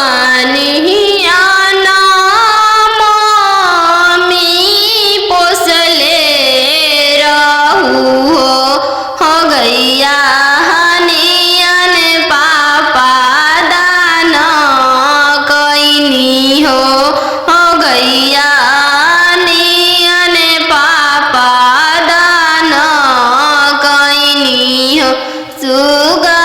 सुगमनिया नामी पोसले रहू हो गैया हनियन पापा दान कैनी हो गैया हनियन पापा दान कैनी हो सुगमनिया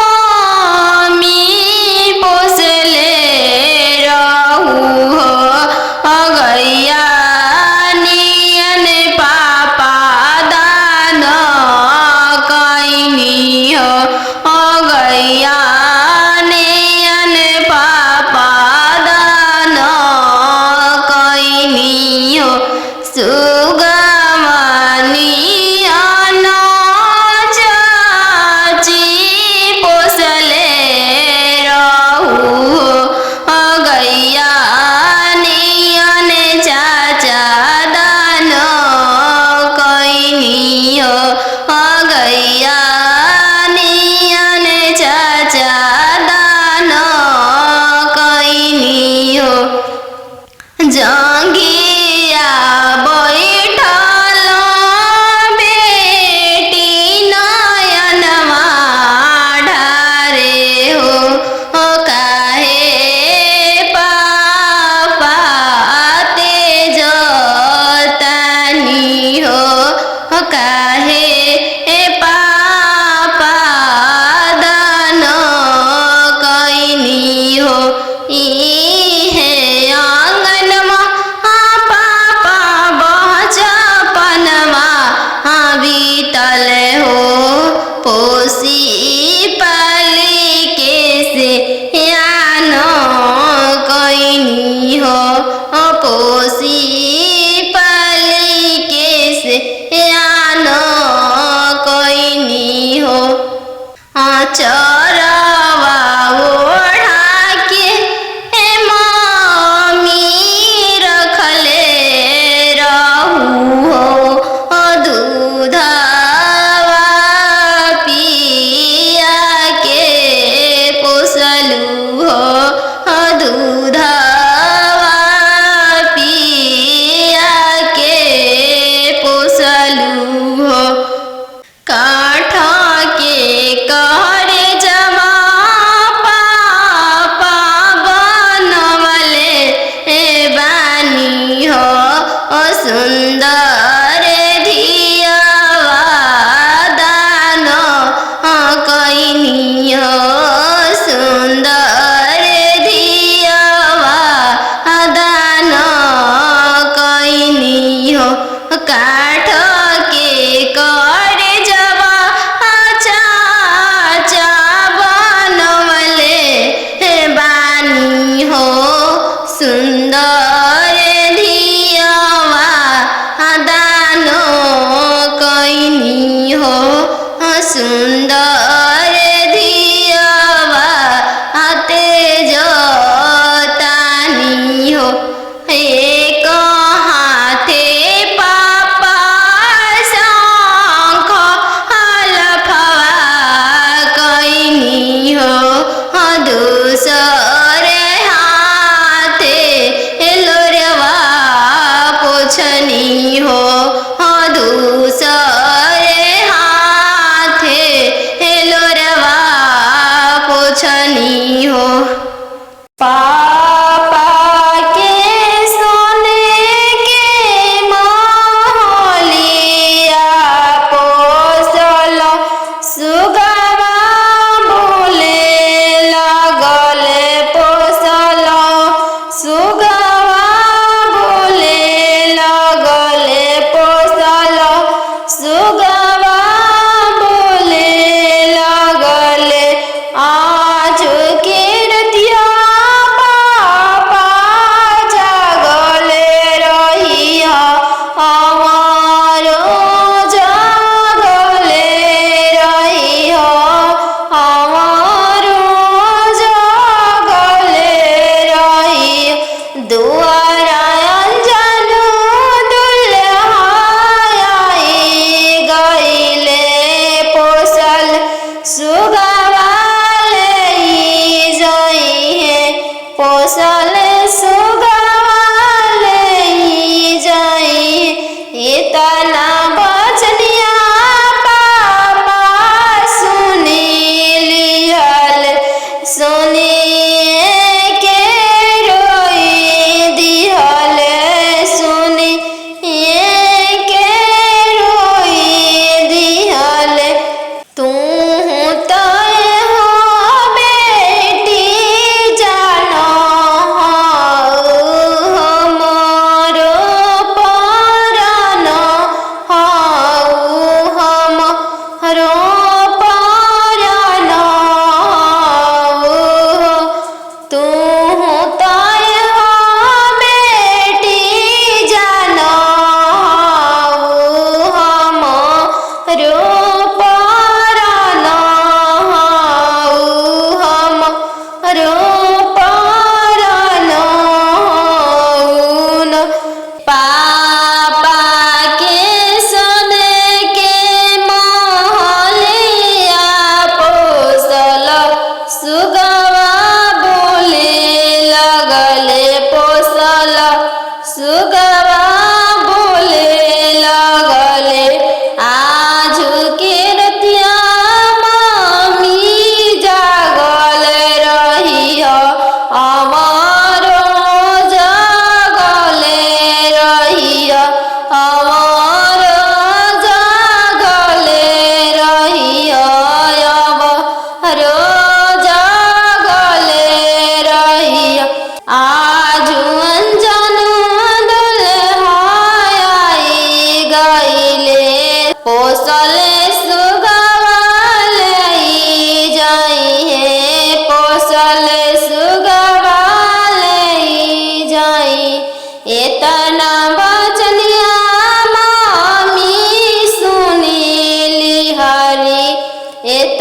नामी पोसले रहू हो गैया हनियन पापा दान कैनी हो गैया हनियन पापा दान कैनी हो सुगमनिया चाची पोसले रहू हो गैया हनियन चाचा दान कैनी हो गैया हनियन चाचा दान कैनी हो जंगिया बैठल बेटी नयनमा ढारे हो काहे पापा तेज तानी हो काहे पापा दान कैनी हो इहे आंगनमा पापा बचपनमा बीतल हो पोसी पाली के से यान कैनी हो पोसी पाली के से यान कैनी हो चरवा ओढ़ा के मम्मी रखले रहू हो दूधवा पिया के पोसलू हो दूधवा पिया के पोसलू हो काठ के करे जमा पापा बनवले बानी हो सुंदर धियावा दान कैनी हो सुंदर धियावा दान कैनी हो काठ के करे जवा चाचा बनवले बानी हो सुंदर धियावा दान कैनी हो सुंदर धियावा तेज तानी हो एक हाथे पापा शंख हलफवा कैनी हो दूसरे हाथे लोरवा पोछनी हो दूसरे हाथे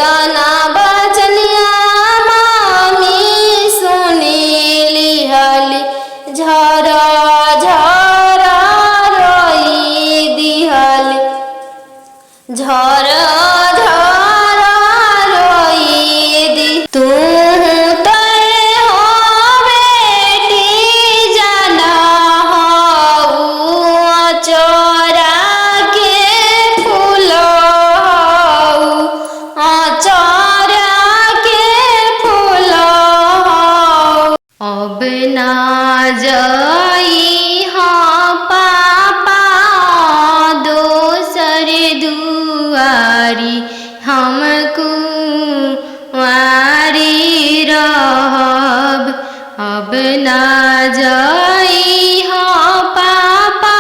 तना बचनिया मामी सुनीली हली झरा झरा रोई दिहली झरा झरा रोई दी तू जाई हाँ पापा दोसर दुआरी हमको वारी रहब अब ना जाई हाँ पापा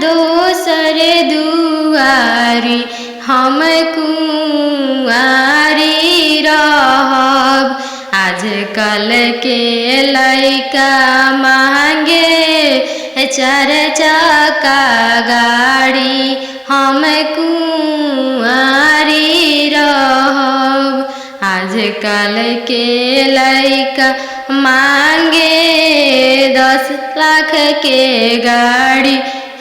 दोसर दुआरी हमको वारी रहब आजकल के लइका मांगे चार चक्का गाड़ी हम कुंवारी रहब आजकल के लइका मांगे 10 लाख के गाड़ी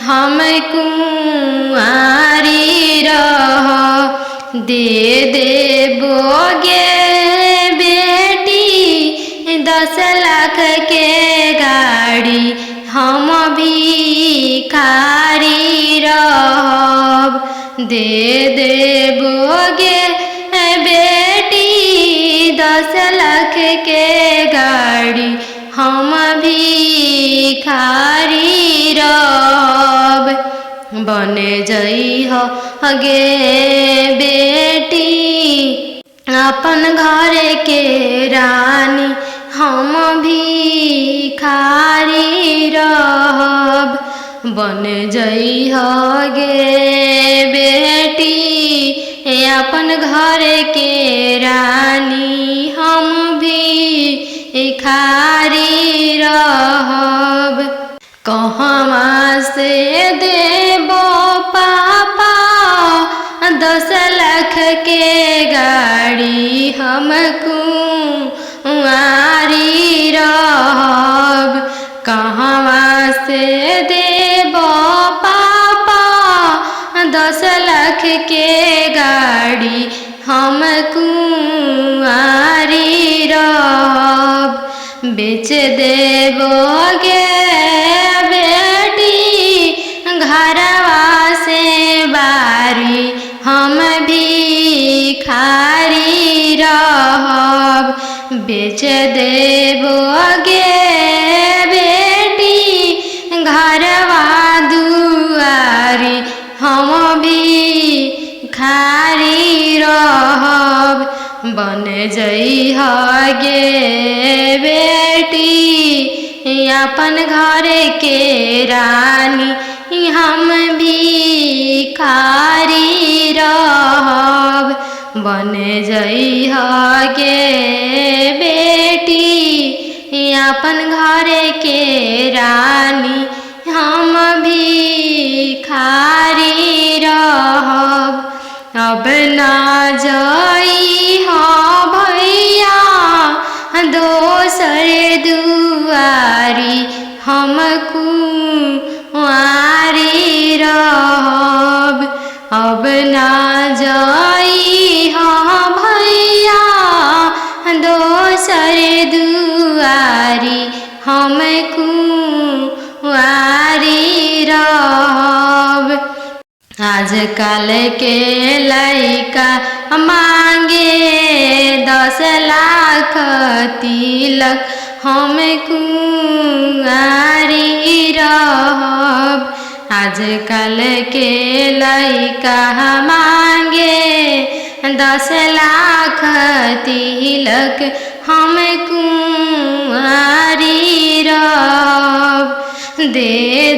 हम कुंवारी रहब दे देबोगे 10 लाख के गाड़ी हम भिखारी रहब दे देबोगे बेटी 10 लाख के गाड़ी हम भिखारी रहब बन जइह गे बेटी अपन घर के रानी हम भिखारी रहब बन जइह गे बेटी अपन घर के रानी हम भिखारी रहब कहवा से देबो पापा 10 लाख के गाड़ी हम कुंवारी रहब कहवा से देबो पापा 10 लाख के गाड़ी हम कुंवारी रहब बेच देबोगे बेटी घरवा से बारी हम भिखारी रहब बेच देबोगे बेटी घरवा दुआरी हम भिखारी रहब बन जइह गे बेटी अपन घर के रानी हम भिखारी रहब बन जइह गे बेटी अपन घर के रानी हम भिखारी रहब अब ना जाइह भैया दोसर दुआरी हम कुंवारी रहब अब ना जाइह भैया दोसर दुआरी हम कुंवारी रहब आजकल के लइका मांगे 10 लाख तिलक हम कुंवारी रहब आजकल के लइका मांगे 10 लाख तिलक हम कुंवारी रहब दे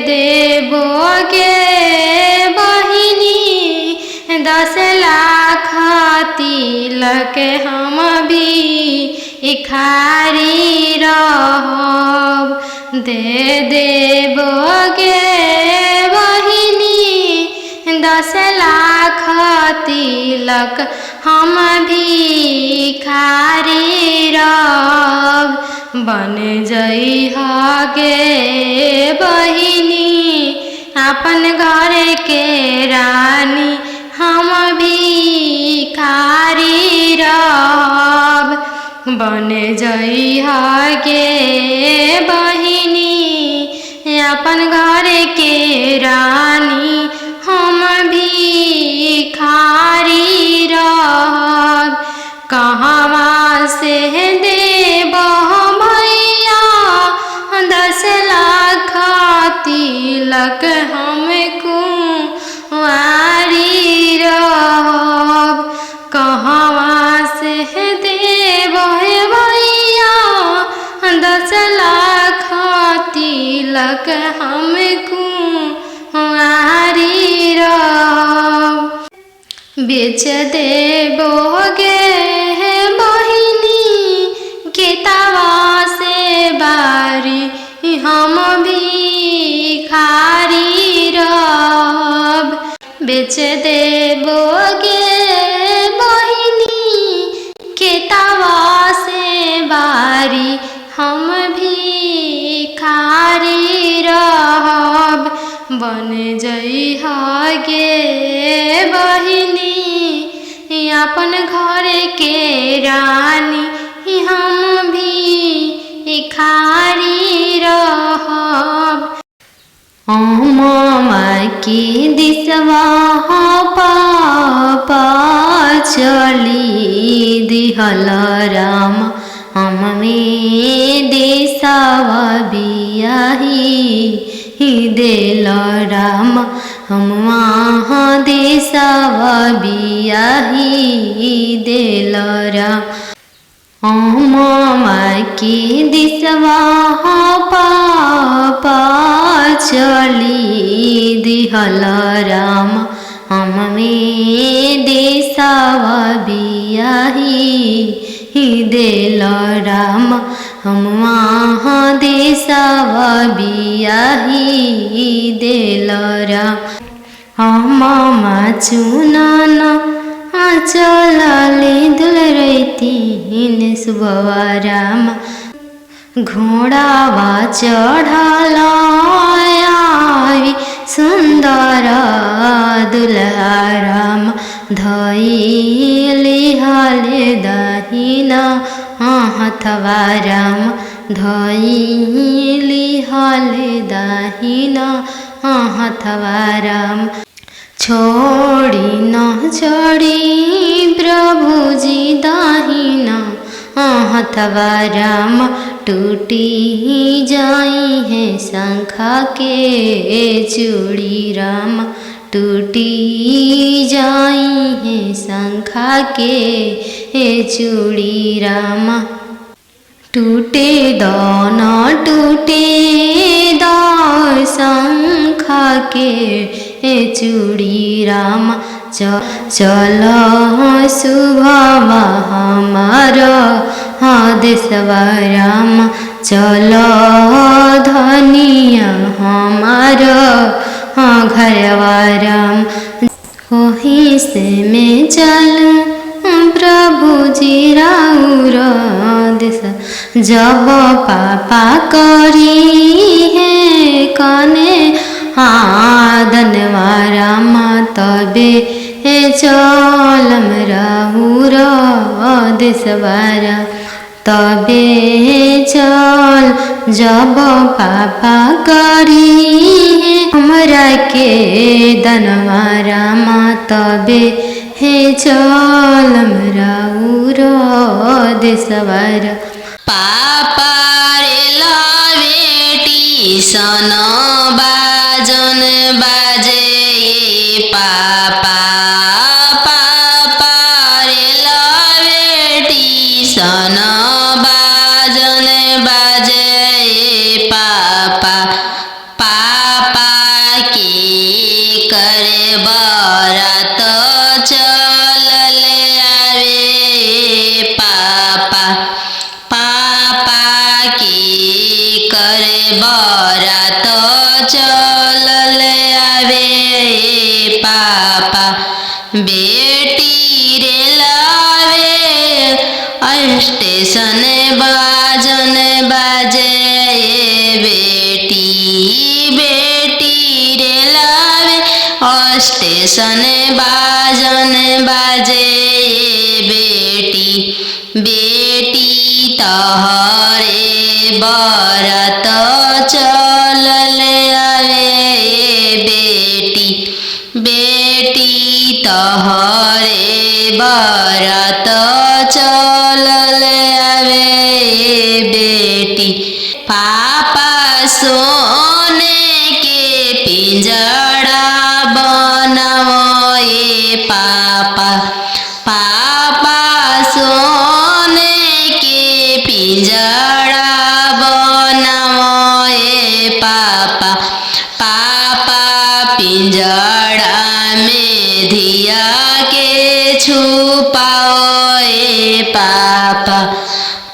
देबोगे बहिनी 10 लाख तिलक हम भिखारी रहब दे देबोगे बहिनी 10 लाख तिलक हम भिखारी रहब। बन जइहा गे बहिनी अपन घर के रानी हम भिखारी रहब। बन जइहा गे बहिनी अपन घर के रानी हम भिखारी रहब। कहवा से देबह भैया 10 लाख तिलक हम कुंवारी रहब। कहवा से देबह भैया 10 लाख तिलक हम कुंवारी रहब। बेच देबोगे बहिनी खेतवा से बारी हम भिखारी रहब। बेच देबोगे बहिनी खेतवा से बारी हम भिखारी रहब। बन जइहा गे बहिनी अपन घर के रानी हम भिखारी रहब। मामा की दिसवा पापा चली दिहल राम हम में देशवा बियाही देल राम हम वहाँ देशवा बियाही देल राम। मामा की दिसवा पापा चली दिहल राम हम में देशवा बियाही देल राम हम वहाँ देशवा बियाही देल राम। मामा चुनन चलले दुल रैतीन सुबवा राम घोड़ावा चढ़ल आई सुंदर दुल्हा राम धइले हले दहिना हथवा राम धइले हले दहिना हथवा राम। छोड़ी न छोड़ी प्रभुजी दाहिना हथवा राम टूटी जाई है शंखा के चूड़ी राम टूटी जाई है शंखा के चूड़ी राम। टूटे दान टूटे शंखा के चूड़ी राम चल शुभवा हमार देशवा राम चल धनिया हमार घरवा राम। वहीं से मैं चलूं प्रभुजी राउर देश जब पापा करी है कने आदनवा राम तबे चलम राउर देशवा राम तबे चल जब पापा करी हमरा के दनवा राम तबे चलम राउर देशवा राम। पापा रे बेटी सन बाजन बाजे पापा पापा रे बेटी सन बाजन बाजे पापा पापा की करे बरात चलले आवे पापा पापा की करे बरात चलले स्टेशन बाजन बाजे बेटी बेटी रे लावे स्टेशन बाजन बाजे बेटी बेटी तहरे बरत चलल आवे बेटी बेटी तहरे बरत चलल आवे बेटी पापा सोने के पिंजड़ा बनाओ पापा पापा सोने के पिंजड़ा बनाओ पापा पापा पिंजड़ा में धिया के छुपाओ पापा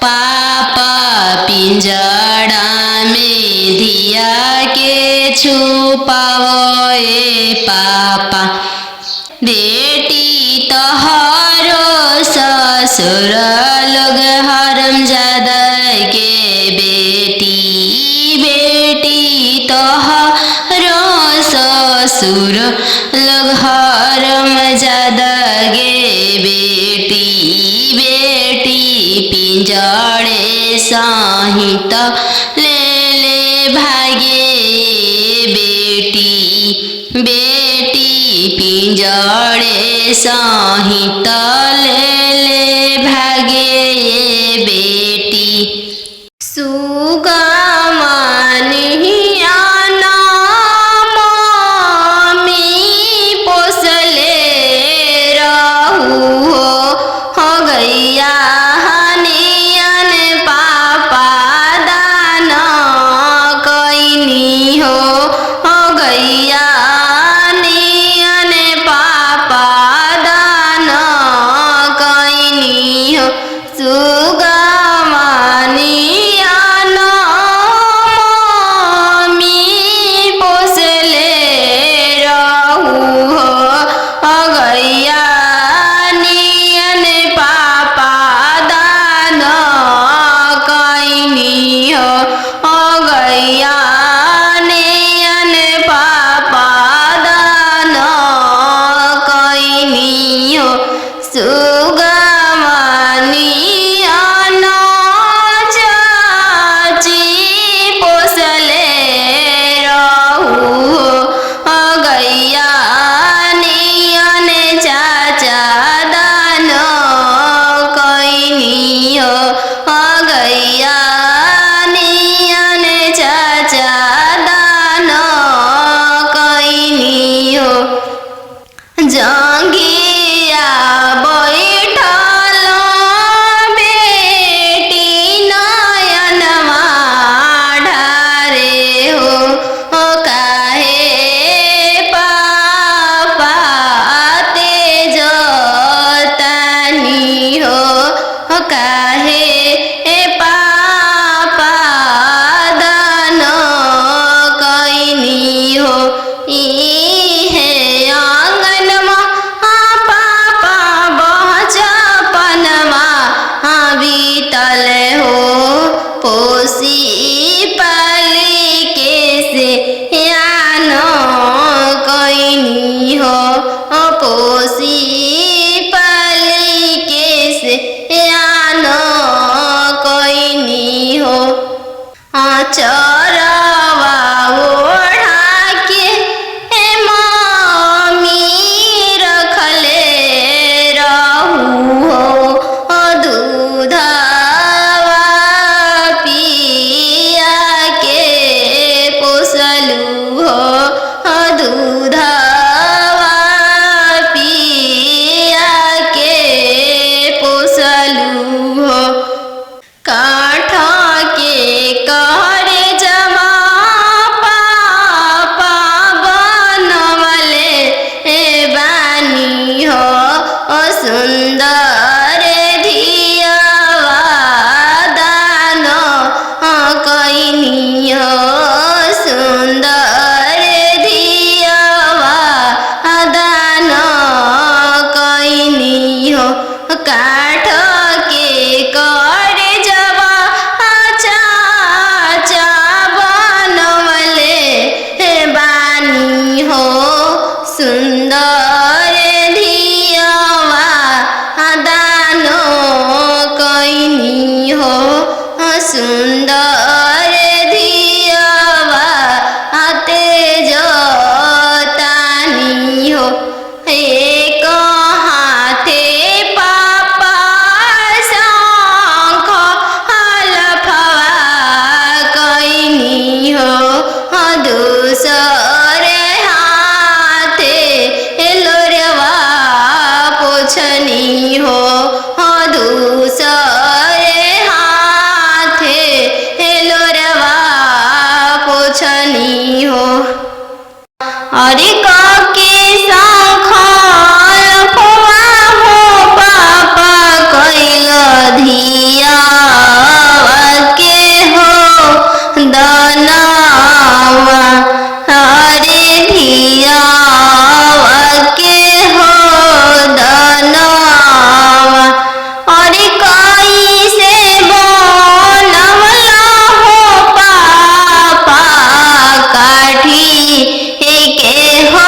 पापा पिंजड़ा में धिया के छुपाओ पापा बेटी तोहरो ससुर लोग हरमजादा के बेटी बेटी तोहरो ससुर लोग हरमजादा गे बेटी बेटी पिंजड़े सहित ले भागे बेटी बेटी पिंजड़े सहित ले भागे बेटी सुगा काठ के करे जब चाचा बनवले बानी हो सुंदर धियावा दानो कैनी हो सुंदर धियावा तेज तानी हो एक हाथे पापा शंख हलफवा कैनी हो दूसरे हाथे लोरवा पोछनी हो दूसरे हाथे लोरवा पोछनी हो अरे के शंख लफवा हो पापा कैल धियावा के हो दनावा अरे धियावा के हो दनावा अरे कैसे बनवला हो पापा काठी के हो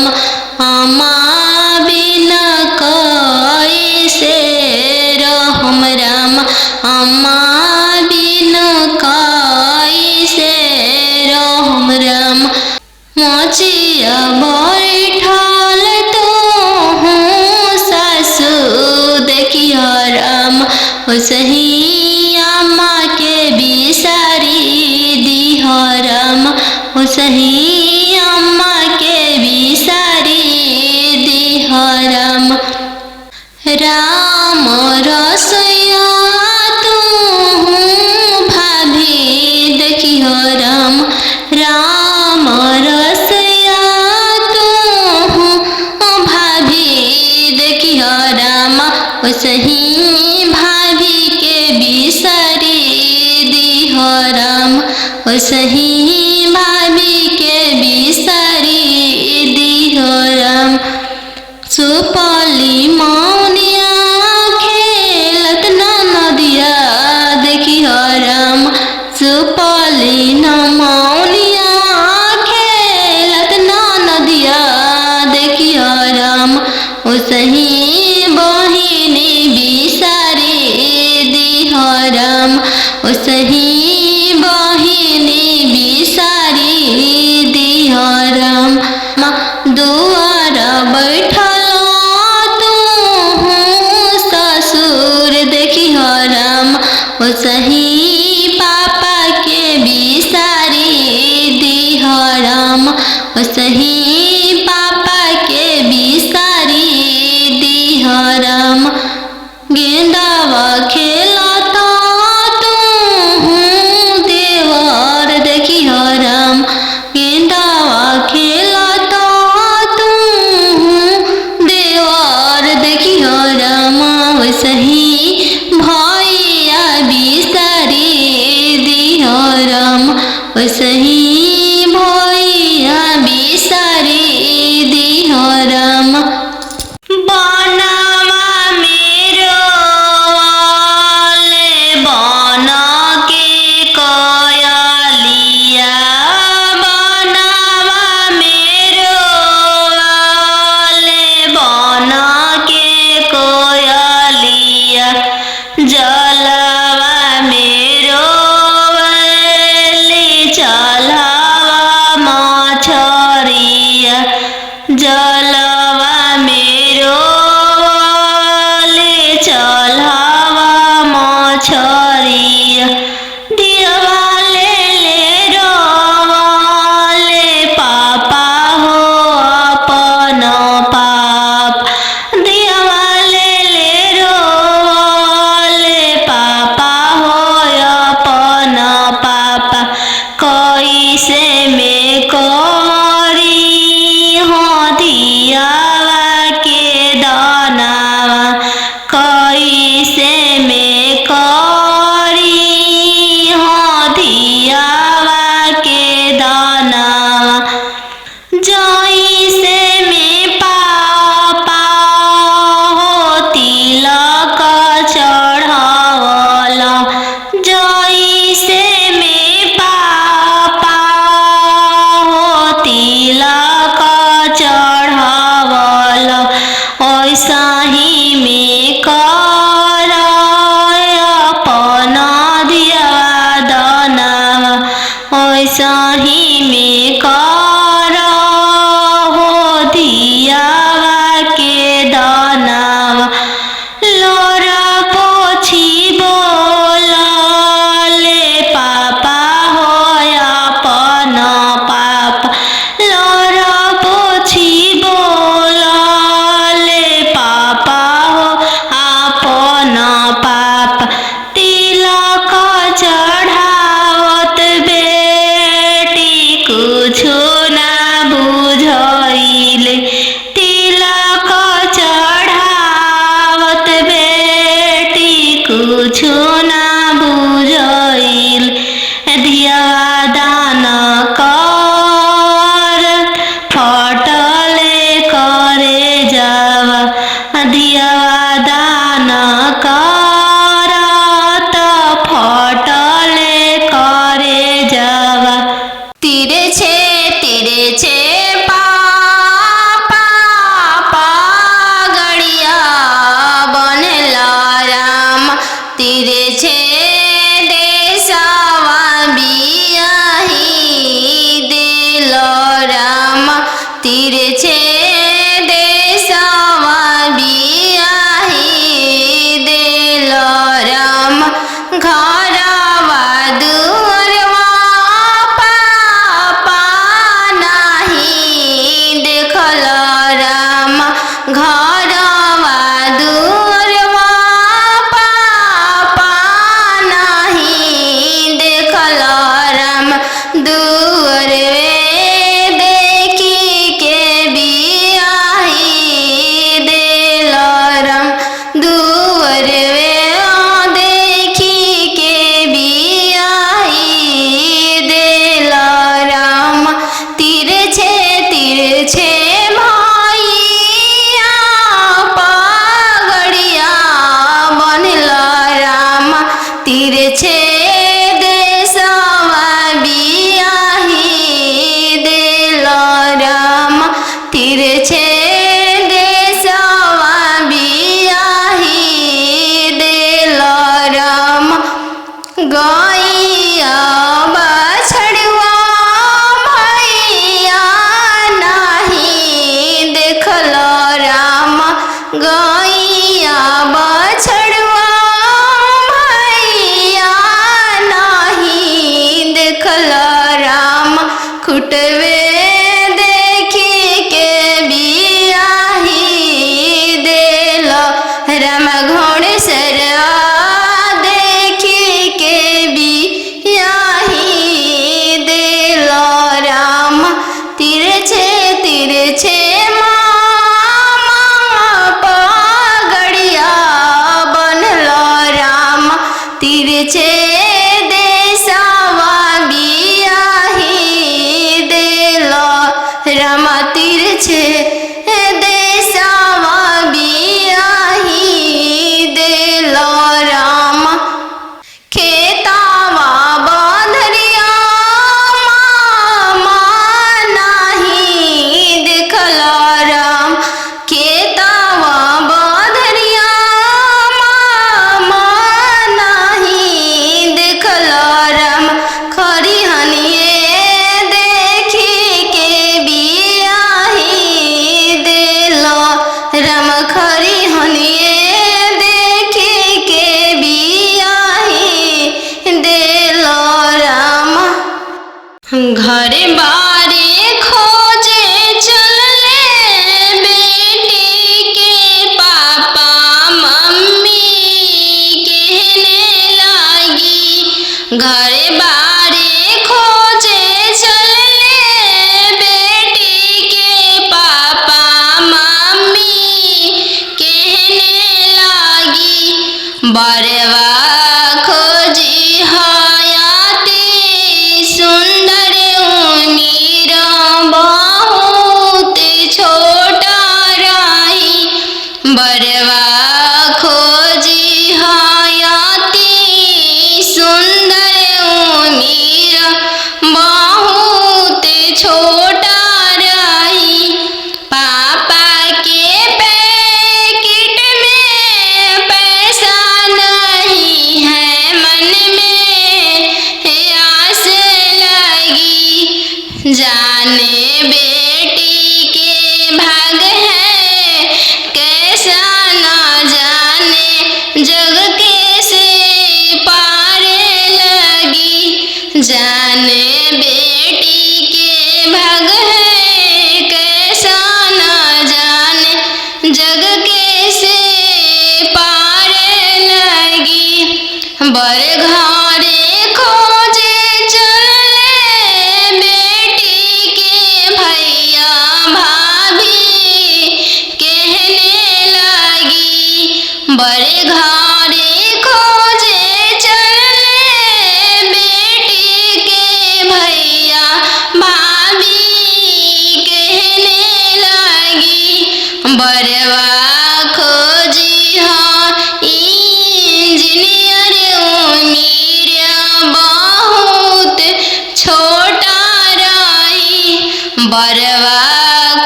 राम अम्मा बिना कैसे रहम राम अम्मा बिना कैसे रहम राम मोचिया बैठल तो हूँ सासु देखिया राम सही अम्मा के बिसारी दिह राम सही अम्मा के बिसारी दिह राम राम रसोइया तू भाभी देखिह राम राम रसोइया तू भाभी देखिह राम सही भाभी के बिसारी दिह राम सही भाभी के बिसारी दिह राम सुपली मौनिया खेलत नदिया देखिह राम सुपली मौनिया खेलत नदिया देखिह राम सही बहिनी बिसारी दिह राम सही बहिनी बिसारी दिह राम दुआर बैठल तू ससुर देखिह राम सही पापा के बिसारी दिह राम सही पापा के बिसारी दिह राम गेंदावा खेलता तू देवर देखिह राम गेंदावा खेलता तू देवर देखिह राम सही भैया बिसारी दिह राम सही भैया बिसारी दिह राम बनवा मेरो वाले बन के कयलिया बनवा मेरो वाले बन के कोयलिया जलवा मेरो वाले चलवा मछरिया जलवा मेरो वाले चलवा मछरिया दिवाले ले रोवाले पापा हो अपन पाप दिवाले ले रोवाले पापा हो अपन पापा कैसे में करी हो दियावा के दानावा कैसे में करी हो दियावा के दानावा जैसे में पापा हो तिलक चढ़ावला जैसे में पापा हो तिलक चढ़ावला ऐसा ही में कर अपन दिया दानावा ऐसा ही में कर हो दियावा के दानावा लोरा पोछी बोलले पापा हो अपन पापा लोरा पोछी बोलले पापा हो अपन पापा तिलक चढ़ावत बेटी गैया बछड़वा भैया नहीं देखल राम खुटवे देखी के बियाही देल राम घोड़सरवा देखी के बियाही देल राम तिरछे तिरछे पगड़िया बनल राम तिरछे देशवा बियाही देल राम तिरछे देशवा बियाही देल राम खेतावा बंधरिया मामा नहीं देखल राम खेतावा बंधरिया मामा नहीं देखल राम खरिहनिए देखी के बियाही देल राम खरिहनिए देखी के बियाही देल राम घरे बारे खोजे चलले बेटी के पापा मम्मी कहने लगी घरे बारे खोजे चलले बेटी के पापा मम्मी कहने लगी बरवा खोजी हयाती सुंदर उमीर बहुत छोटा रही बरवा खोजी हयाती सुंदर उमीर बहुत छोटा रही पापा के पैकेट में पैसा नहीं है मन में आस लगी जाने बेटी के भाग है कैसा न जाने जग कैसे पारे लगी जाने बेटी के भाग है कैसा न जाने जग कैसे पारे लगी बर घरे खोजे चलले बेटी के भैया भाभी कहने लगी बर घरे खोजे चलले बेटी के भैया भाभी कहने लगी बरवा खोजी हाँ इंजीनियर उमीर बहुत छोटा रही बरवा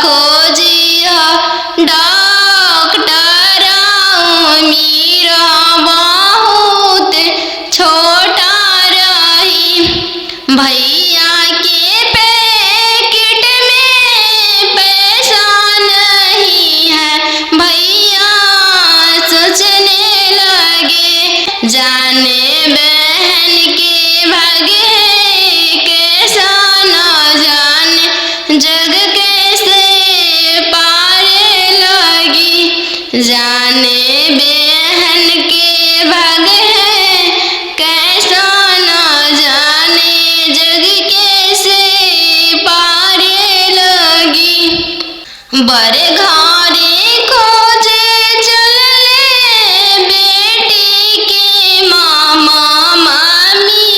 खोजी हाँ डॉक्टर उमीर बहुत छोटा रही भैया के पैकेट में पैसा नहीं है भैया सोचने लगे जाने बहन के भाग्य है कैसा न जाने जग कैसे पारे लगी जाने बहन के भाग्य है कैसा न जाने जग कैसे पारे लगी बर घरे खोजे चलले बेटी के मामा मामी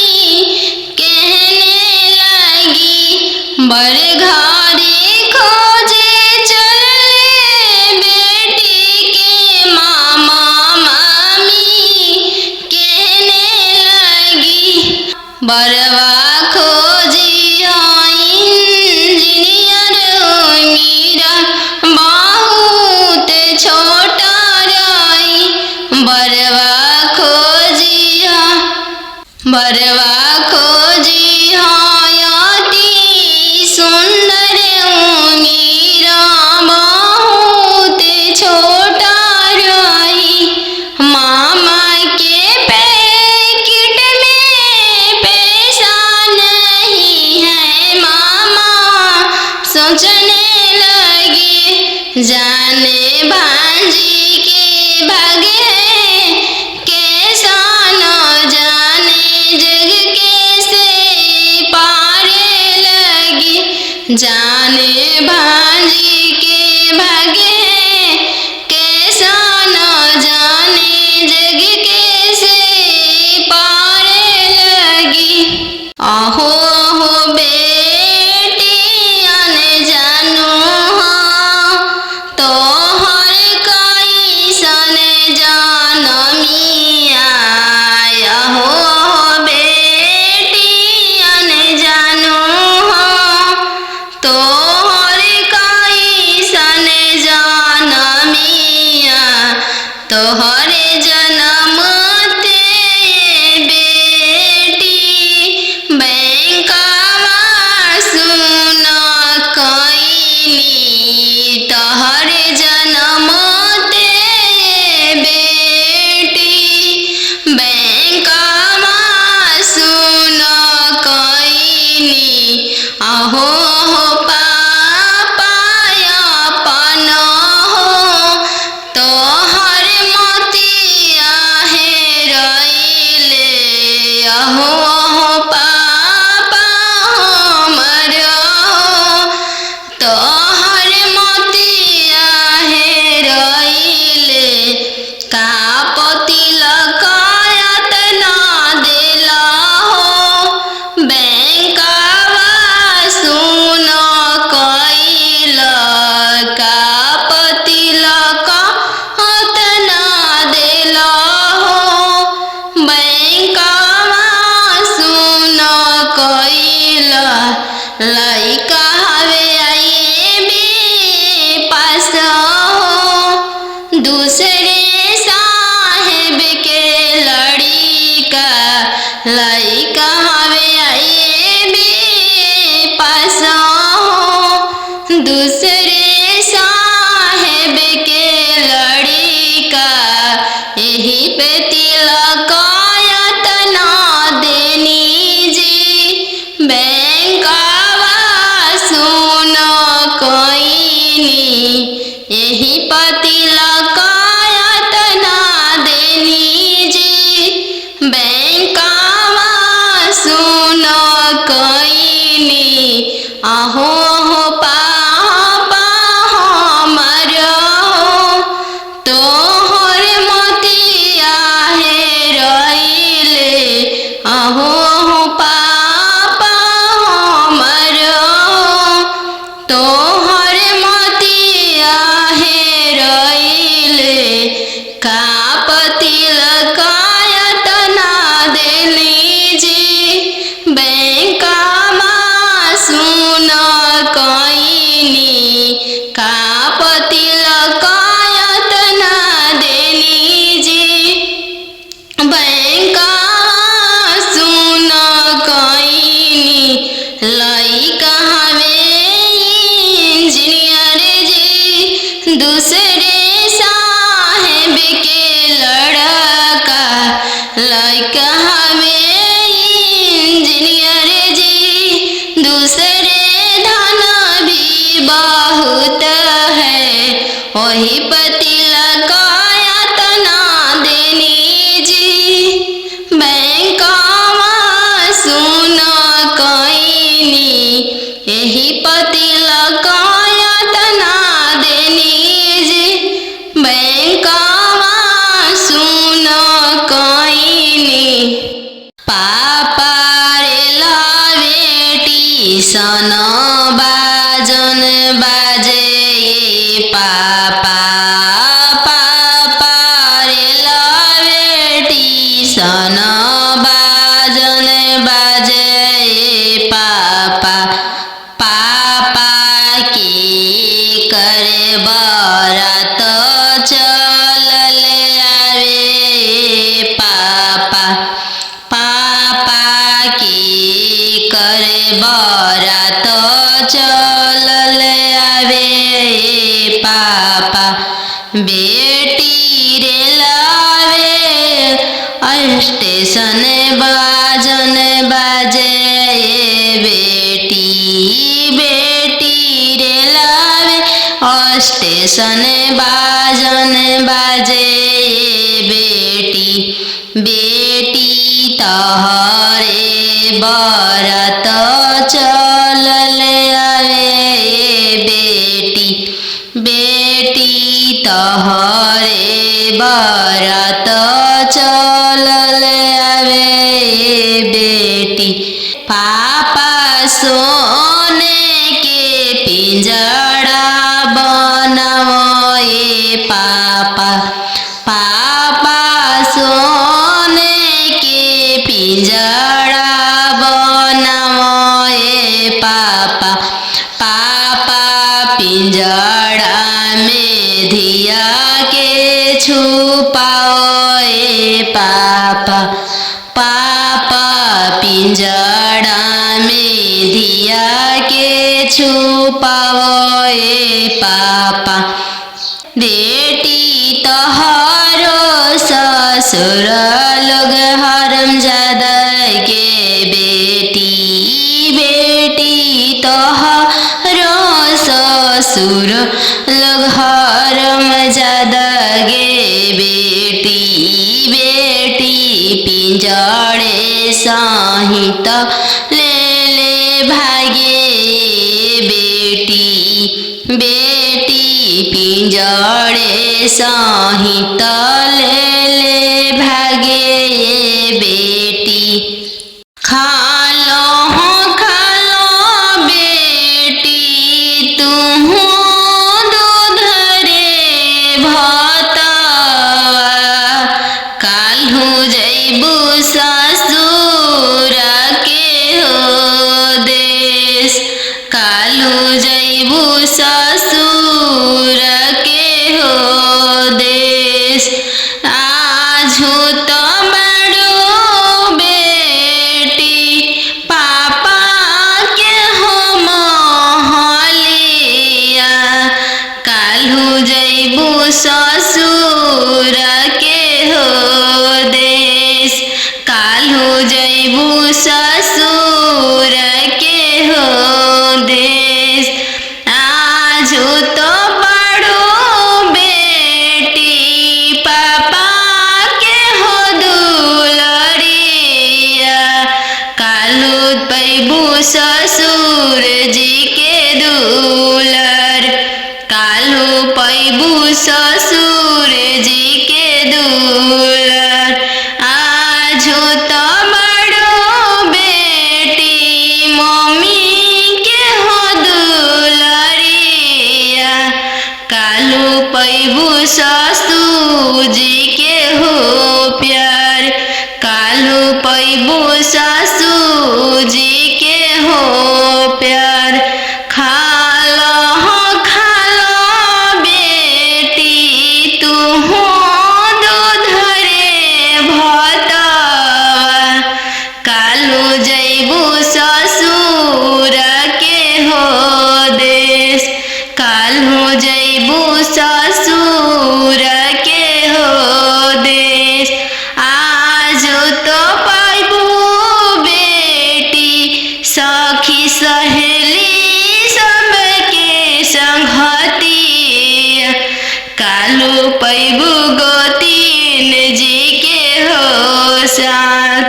कहने लगी बर घरे खोजे चलले बेटी के मामा मामी कहने लगी बरवा खोजी हाँ इंजीनियर उमीर बहुत छोटा रही बरवा खोजी हाँ अति सुंदर उमीर बहुत छोटा जाने भांजी के भागे कैसा न जाने जग कैसे पारे लगी। जाने भांजी के भागे कैसा न जाने जग कैसे पारे लगी। अहो अहो बेटी अन जानू हाँ तोहर कैसन जनमिया। अहो अहो बेटी अन जानू हाँ तोहर कैसन जनमिया। तोहरे जन्म ते बेटी बैंकवा सुन कईनी। तोहरे जन्म ते बेटी बैंकवा सुन कईनी। अहो हो पापा अपन हो तोहर मोतिया हेरैले। अहो अहो पापा हमर हो तोहर मोतिया हेरैले। का तिलक एतना देला हो बैंकवा सुन कईल। का तिलक एतना देला हो बैंकवा सुन कईल। लइका हवे आईबी पास हो दूसरे साहेब के लड़िका। लइका हवे आईबी पास हो दूसरे साहेब के लड़िका। यही पे तिलक एतना देनी जी बैंकवा सुन कईनी। यही पे तिलक एतना देनी जी बैंकवा सुन कईनी। अहो हो पापा हमर हो तोहर मोतिया हेरैले। अहो हो पापा हमर हो तोहर मोतिया हेरैले। का तिलक एतना देनी जी बैंकवा सुन कईनी। का तिलक एतना देनी जी बैंकवा सुन कईनी। लइका हवे इंजीनियर जी दूसरे साहेब के लड़का। लइका हवे इंजीनियर जी दूसरे धन भी बहुत है। वही पर तिलक एतना देनी जी बैंकवा सुन कईनी। यही पर तिलक एतना देनी जी बैंकवा सुन कईनी। पापा रे बेटी सन बाजन बाजे। पापा पापा रे बेटी सन बाजन बाजे। पापा पापा की करे बरात चलल आवे। पापा पापा की करे बरात चलल आवे। पापा बेटी रे लावे स्टेशन बाजन बाजे। बेटी बेटी रे लावे स्टेशन बाजन बाजे बेटी बेटी तहरे बरात चलल आवे बेटी बेटी तहरे बरात चलल आवे बेटी पापा सोने के पिंजड़ा बनाओ पापा पापा सोने के पिंजड़ा बनाओ पापा पापा पिंजड़ा में धिया के छुपाओ पापा पापा पिंजड़ा में धिया के छुपाओ पापा बेटी तोहरो ससुर लोग हरामजादा के बेटी बेटी तोहरो ससुर लोग हरामजादा गे बेटी बेटी पिंजड़े सहित ले ले भागे बेटी बेटी पिंजड़े सहित ले ले भागे बेटी खालो बेटी तुम दूध रे भतवा काल्हू जैबू ससुर के हो देश काल्हू जैबू ससुर के हो देश आजू तो बड़ो बेटी पापा के हो महलिया काल्हू जैबू ससुर के हो देश काल्हू जैबू ससुर के हो देश आजू तो बड़ो बेटी पापा के हो दुलरिया काल्हू पैबू ससुर जी के दुलर काल्हू पैबू ससुर जी के दुलर आजू तो बड़ो बेटी मम्मी के हो दुलरिया काल्हू पैबू ससुर जी के हो प्यार काल्हू पैबू ससुर जी के हो प्यार खालो बेटी तू दूध रे भतवा काल्हू जैबू ससुर के हो देश काल्हू जैबू ससुर के हो देश आजू तो पैबू बेटी सखी सहेली सबके संगतिया काल्हू पैबू गोतीन जी के हो साथ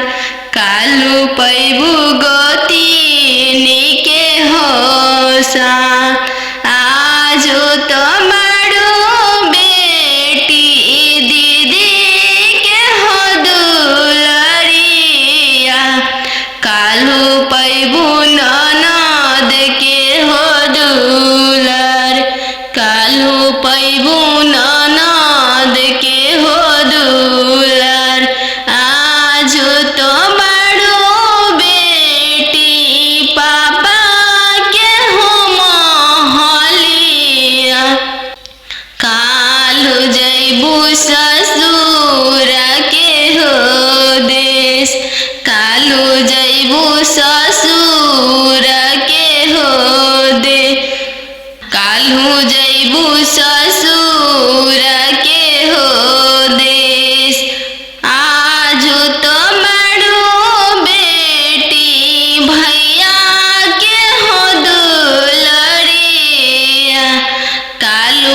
काल्हू पैबू गोतीन के हो साथ आजू तो बड़ो बेटी दीदी के हो दुलरिया काल्हू पैबू ननद के हो दुलर काल्हू पैबू ननद के हो दुलर आजू तो बड़ो बेटी पापा के हो महलिया काल्हू जैबू ससुर के हो देश काल्हू जैबू ससुर के हो दे काल्हू जैबू ससुर के हो देश आजू तो बड़ो बेटी भैया के हो दुलरिया काल्हू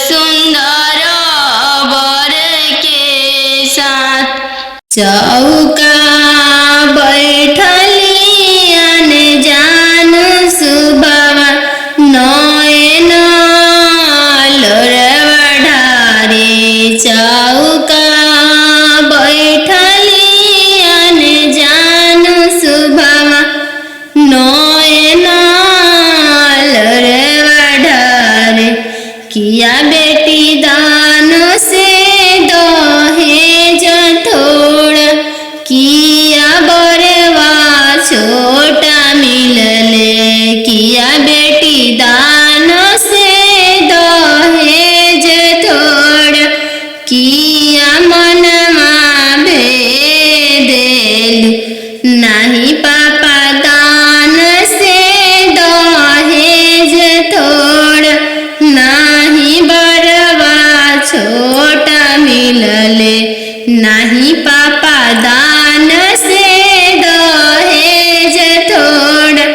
सुंदर वर के साथ। चौका बैठली अनजान सुबवा नयन लोरवा ढारे। चौका बैठली अनजान सुबवा नयन लोरवा ढारे। किया बेटी दान से दहेज थोड़ा, किया बरवा छोटा मिलले। किया बेटी दान से दहेज थोड़ा, किया मनमा भेदेलु। नाही पापा दान से दहेज थोड़ा, नाही बरवा छोटा मिलले। नाही पापा दान से दहेज थोड़ा,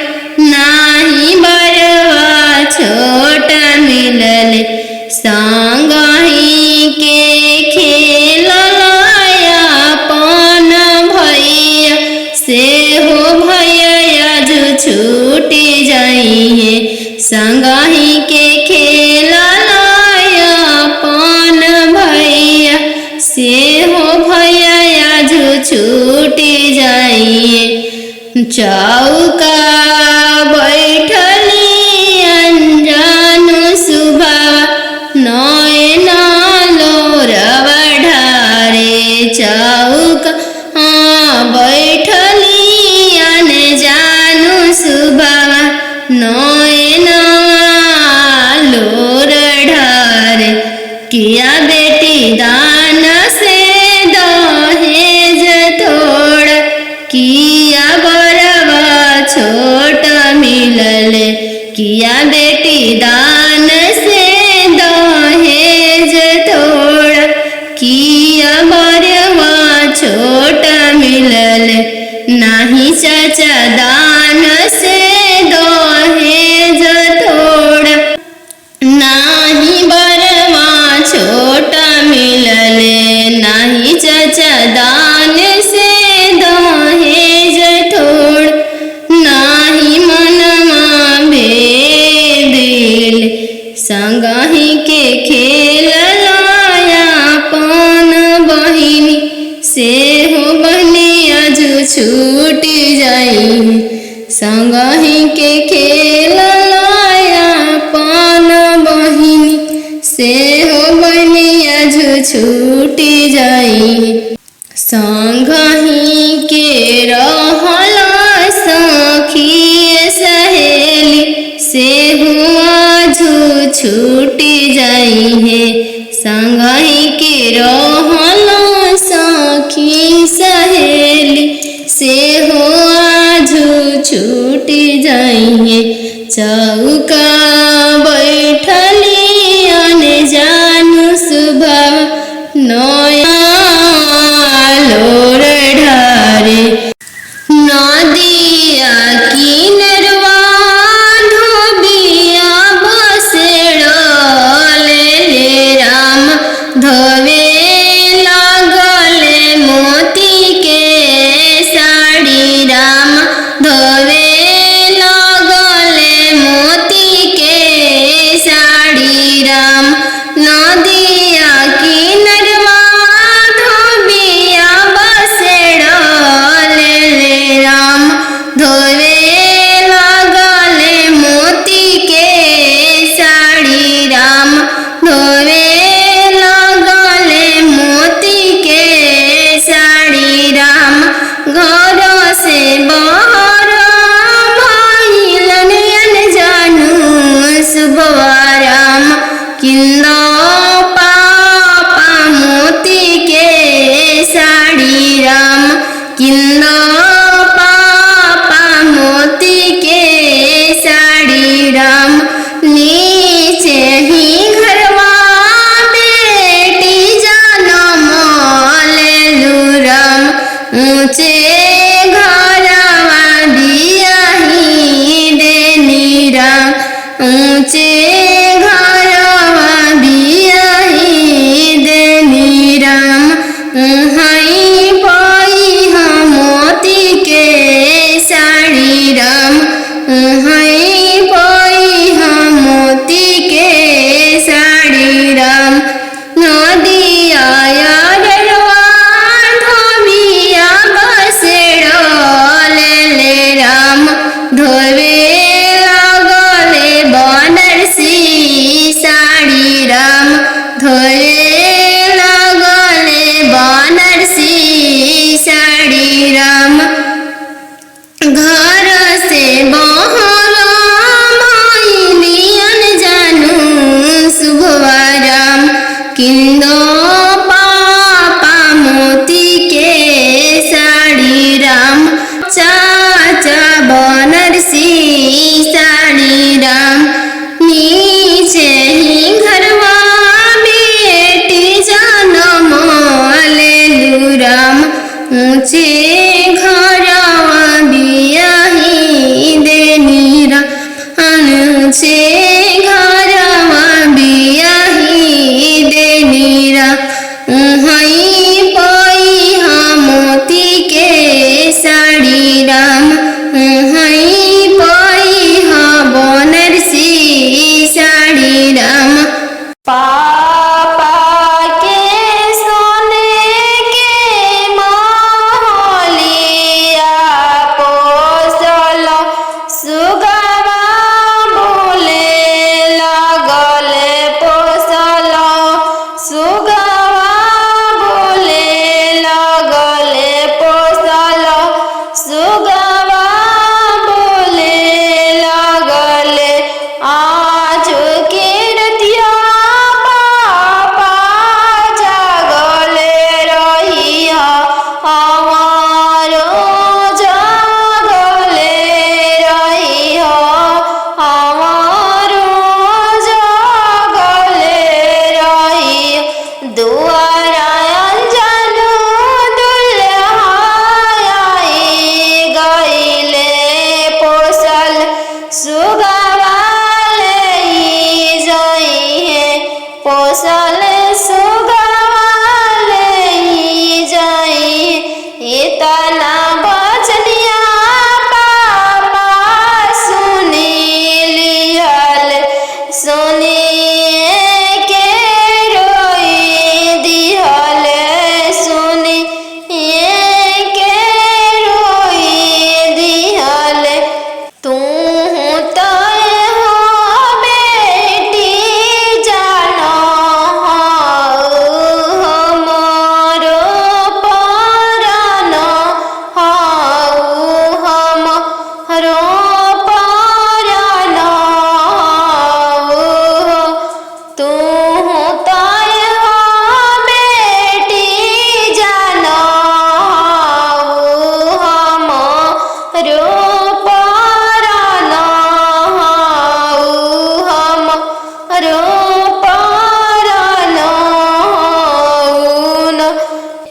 नाही बरवा छोटा मिलले। संगही के खेललाया पन भैया, से हो भैया जो छूटी जाइए। संगही के खेललाया पन भैया, से हो भैया जो छूटी जाइए। चौका बैठली अनजान सुबवा नयन लोरवा ढारे। चौका बैठली अनजान सुबवा नयन लोर ढारे। किया बेटी दान से दहेज थोड़ा, किया बरवा छोटा मिलले। किया बेटी दान से दहेज थोड़ा, किया बरवा छोटा मिलले। नाही चाचा दान से दहेज थोड़ा, नाही बरवा छोटा मिलले। नाही चाचा दान से दहेज थोड़ा, नाही मनमा भेदेल। संगही के खेललाया पन बहिनी, से हो बनिया जो छूटी जाई। संगही के खेललाया पन बहिनी, से हो बनिया जो छूटी जाई। संगही के रहला सखी सहेली, से हुआ जो छूटी जाई है। संगही के रहला सखी सहेली, से हुआ जो छूटी जाई है। चौका बैठली अनजान सुबवा नयन लोर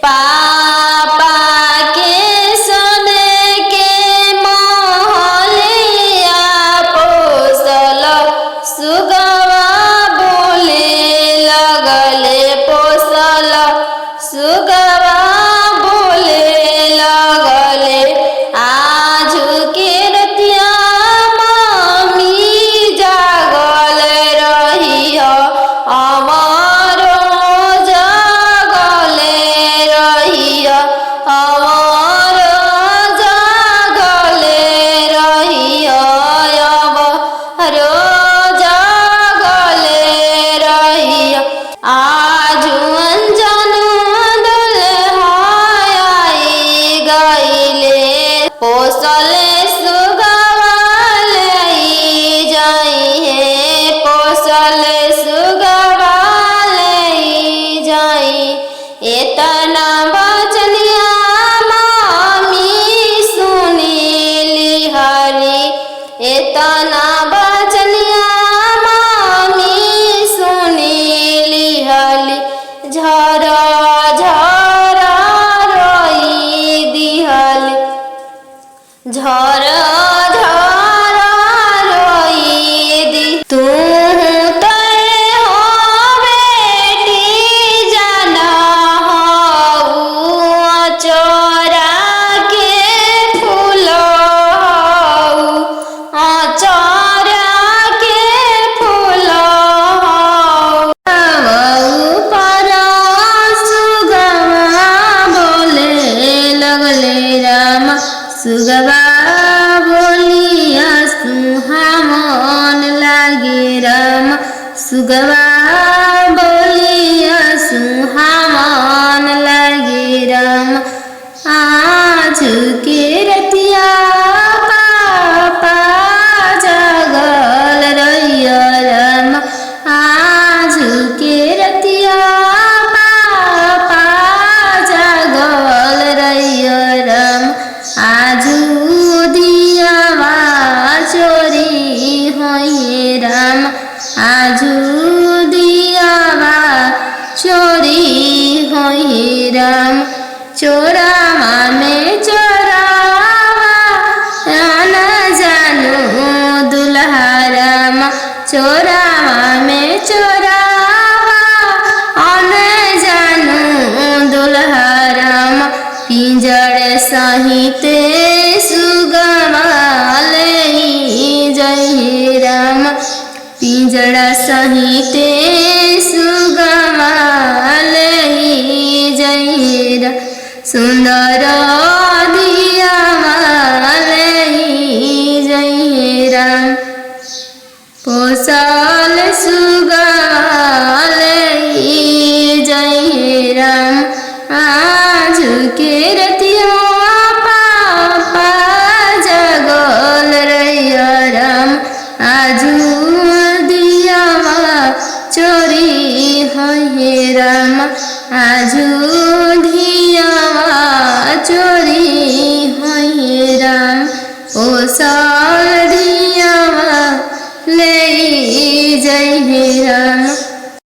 पापा के सोने के महलिया पोसल सुगवा बोले लगले पोसल सुगवा बोले लगले आज के रतिया मम्मी जागल रही हमारो जागले रही हमारो जागले रही हमारो जागले रही आज अनजान दुल्हाई गईले पोसले सुगवा लई जाई है पोसले सुगवा लई जाई एतना बचनिया मामी सुनीली हरी एतना बचनिया मामी सुनीली हली झरा झरा रोई दिहली झरा झरा रोई दी तू तय हो बेटी जाना हऊ चोरा के फूल हऊ चोरा के फूल हऊ पर सुगवा बोले लगले राम सुगवा बोलिया सुहामन लागे राम सुगवा बोलिया सुहामन लागे राम आज के रतिया पापा जागल रहिया राम आज के रतिया पापा जागल रहिया राम आजू दियावा चोरी होइए राम आजू दियावा चोरी होइए राम चोरावा में चोरावा न जानो दुल्हा राम चोरावा में चोरावा न जानो दुल्हा राम पिंजड़ सहिते सुगवा लई जय राम पिंजड़ा सहिते सुगवा लई जय राम सुंदर दियावा लई जय राम पोसल सुगवा